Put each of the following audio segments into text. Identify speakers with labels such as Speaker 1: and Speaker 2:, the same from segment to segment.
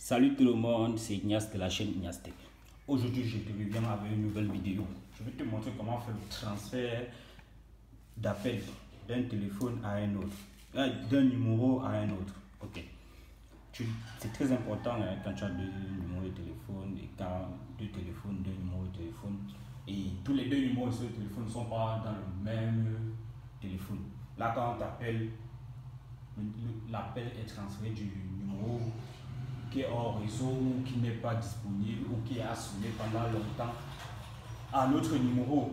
Speaker 1: Salut tout le monde, c'est Ignace de la chaîne Ignace Tech. Aujourd'hui, je te reviens avec une nouvelle vidéo. Je vais te montrer comment faire le transfert d'appel d'un téléphone à un autre, d'un numéro à un autre. Ok. C'est très important quand tu as deux numéros de téléphone et quand deux téléphones, deux numéros de téléphone et tous les deux numéros de ce téléphone ne sont pas dans le même téléphone. Là, quand on t'appelle, l'appel est transféré du numéro qui est hors réseau ou qui n'est pas disponible ou qui est assuré pendant longtemps à l'autre numéro.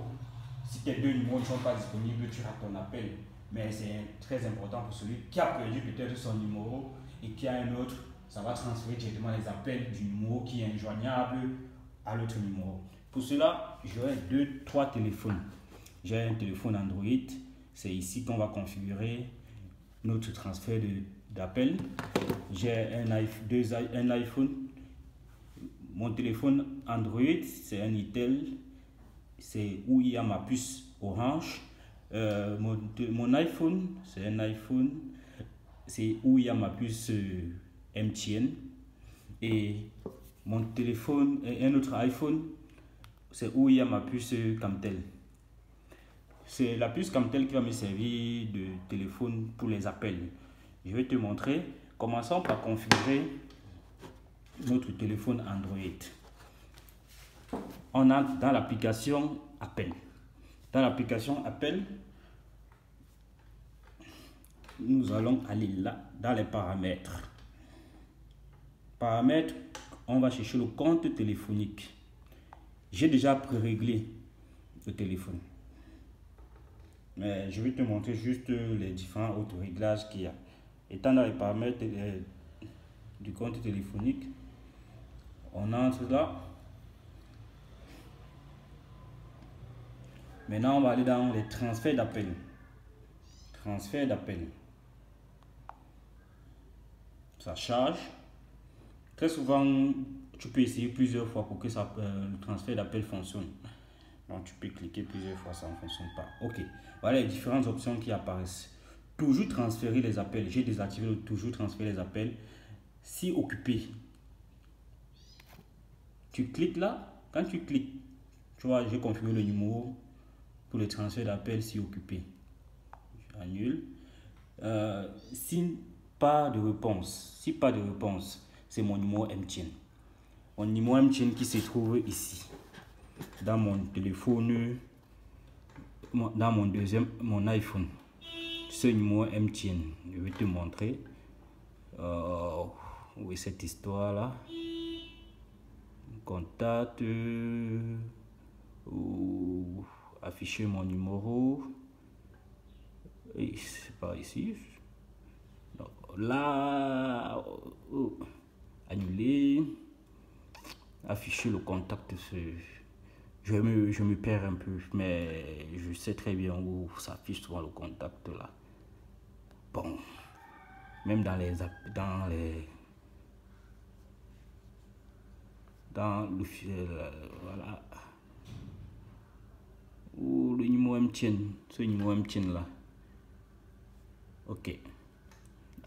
Speaker 1: Si tes deux numéros ne sont pas disponibles, tu rates ton appel. Mais c'est très important pour celui qui a perdu peut-être son numéro et qui a un autre. Ça va transférer directement les appels du numéro qui est injoignable à l'autre numéro. Pour cela, j'aurai trois téléphones. J'ai un téléphone Android. C'est ici qu'on va configurer notre transfert d'appel. J'ai un iPhone. Mon téléphone Android, c'est un Itel. C'est où il y a ma puce orange. Mon iPhone, c'est un iPhone. C'est où il y a ma puce MTN. Et mon téléphone, un autre iPhone, c'est où il y a ma puce Camtel. C'est la puce Camtel qui va me servir de téléphone pour les appels. Je vais te montrer. Commençons par configurer notre téléphone Android. On a dans l'application Appel. Dans l'application Appel, nous allons aller là, dans les paramètres. Paramètres, on va chercher le compte téléphonique. J'ai déjà pré-réglé le téléphone. Mais je vais te montrer juste les différents autres réglages qu'il y a. Étant dans les paramètres du compte téléphonique, on entre là. Maintenant, on va aller dans les transferts d'appel. Transfert d'appel. Ça charge. Très souvent, tu peux essayer plusieurs fois pour que le transfert d'appel fonctionne. Donc, tu peux cliquer plusieurs fois, ça ne fonctionne pas. Ok. Voilà les différentes options qui apparaissent. Toujours transférer les appels. J'ai désactivé le toujours transférer les appels. Si occupé. Tu cliques là. Quand tu cliques, tu vois, j'ai configuré le numéro pour le transfert d'appel si occupé. J'annule. Si pas de réponse. C'est mon numéro MTN. Mon numéro MTN qui se trouve ici. Dans mon téléphone, dans mon iPhone. Ce numéro MTN. Je vais te montrer. Où est cette histoire là? Contact. Afficher mon numéro. Et c'est pas ici. Donc, là. Annuler. Afficher le contact. Je me perds un peu, mais je sais très bien où s'affiche souvent le contact là. Bon, même dans le voilà, ou le numéro MTN, ce numéro MTN là. Ok,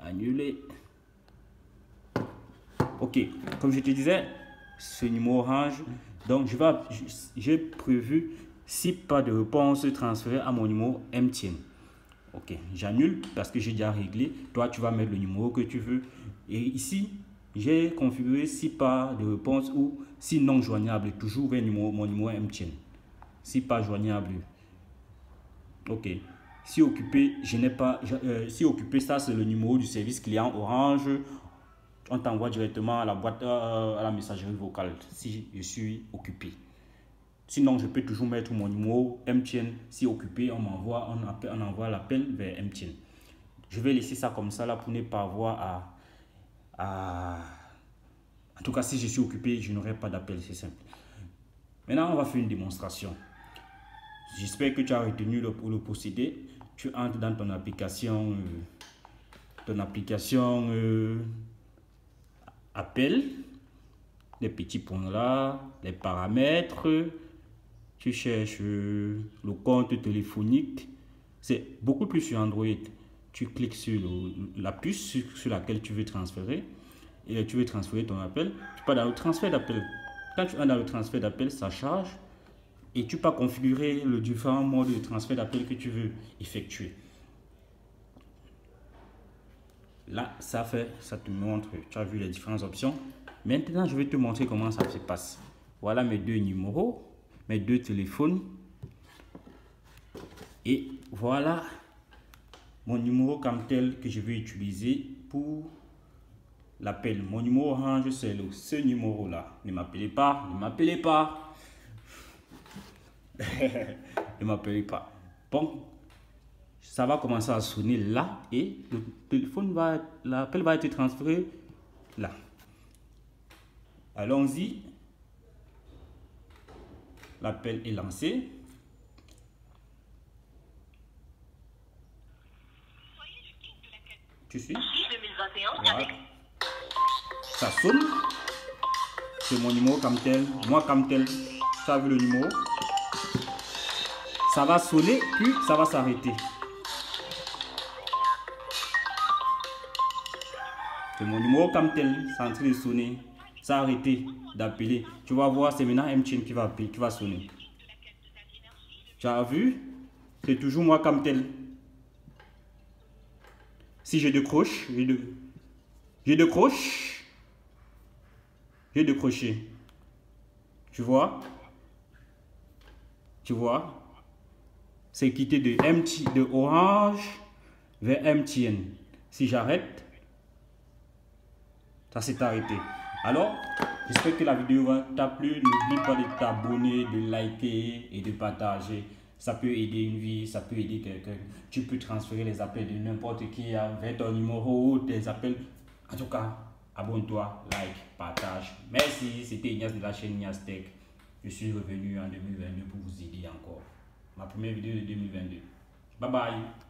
Speaker 1: annuler. Ok, comme je te disais, ce numéro orange. Donc, j'ai prévu, si pas de réponse, transférer à mon numéro MTN. Ok, j'annule parce que j'ai déjà réglé. Toi, tu vas mettre le numéro que tu veux. Et ici, j'ai configuré si pas de réponse ou si non joignable. Toujours vers mon numéro MTN. Si pas joignable. Ok. Si occupé, je n'ai pas. Si occupé, ça c'est le numéro du service client Orange. On t'envoie directement à la boîte, à la messagerie vocale si je suis occupé. Sinon, je peux toujours mettre mon numéro MTN. Si occupé, on envoie l'appel vers MTN. Je vais laisser ça comme ça là pour ne pas avoir En tout cas, si je suis occupé, je n'aurai pas d'appel, c'est simple. Maintenant, on va faire une démonstration. J'espère que tu as retenu le procédé. Tu entres dans ton application, appel, les petits points là, les paramètres, tu cherches le compte téléphonique. C'est beaucoup plus sur Android. Tu cliques sur la puce sur laquelle tu veux transférer et tu veux transférer ton appel, tu peux dans le transfert d'appel. Quand tu es dans le transfert d'appel, ça charge et tu peux configurer le différent mode de transfert d'appel que tu veux effectuer. Là, ça te montre, tu as vu les différentes options. Maintenant, je vais te montrer comment ça se passe. Voilà mes deux numéros, mes deux téléphones. Et voilà mon numéro comme tel que je vais utiliser pour l'appel. Mon numéro orange, c'est ce numéro-là. Ne m'appelez pas, ne m'appelez pas. Ne m'appelez pas. Bon, ça va commencer à sonner là et le téléphone l'appel va être transféré là. Allons-y. L'appel est lancé. Tu suis? Voilà. Ça sonne. C'est mon numéro comme tel. Moi comme tel. Tu as vu le numéro? Ça va sonner, puis ça va s'arrêter. C'est mon numéro comme tel. C'est en train de sonner. Ça a arrêté d'appeler. Tu vas voir, c'est maintenant MTN qui va appeler, qui va sonner. Tu as vu? C'est toujours moi comme tel. Si je décroche, je décroché. Tu vois? Tu vois? C'est quitté de Orange vers MTN. Si j'arrête, ça s'est arrêté. Alors, j'espère que la vidéo t'a plu. N'oublie pas de t'abonner, de liker et de partager. Ça peut aider une vie, ça peut aider quelqu'un. Tu peux transférer les appels de n'importe qui avec ton numéro ou tes appels. En tout cas, abonne-toi, like, partage. Merci, c'était Ignace de la chaîne Ignace Tech. Je suis revenu en 2022 pour vous aider encore. Ma première vidéo de 2022. Bye bye.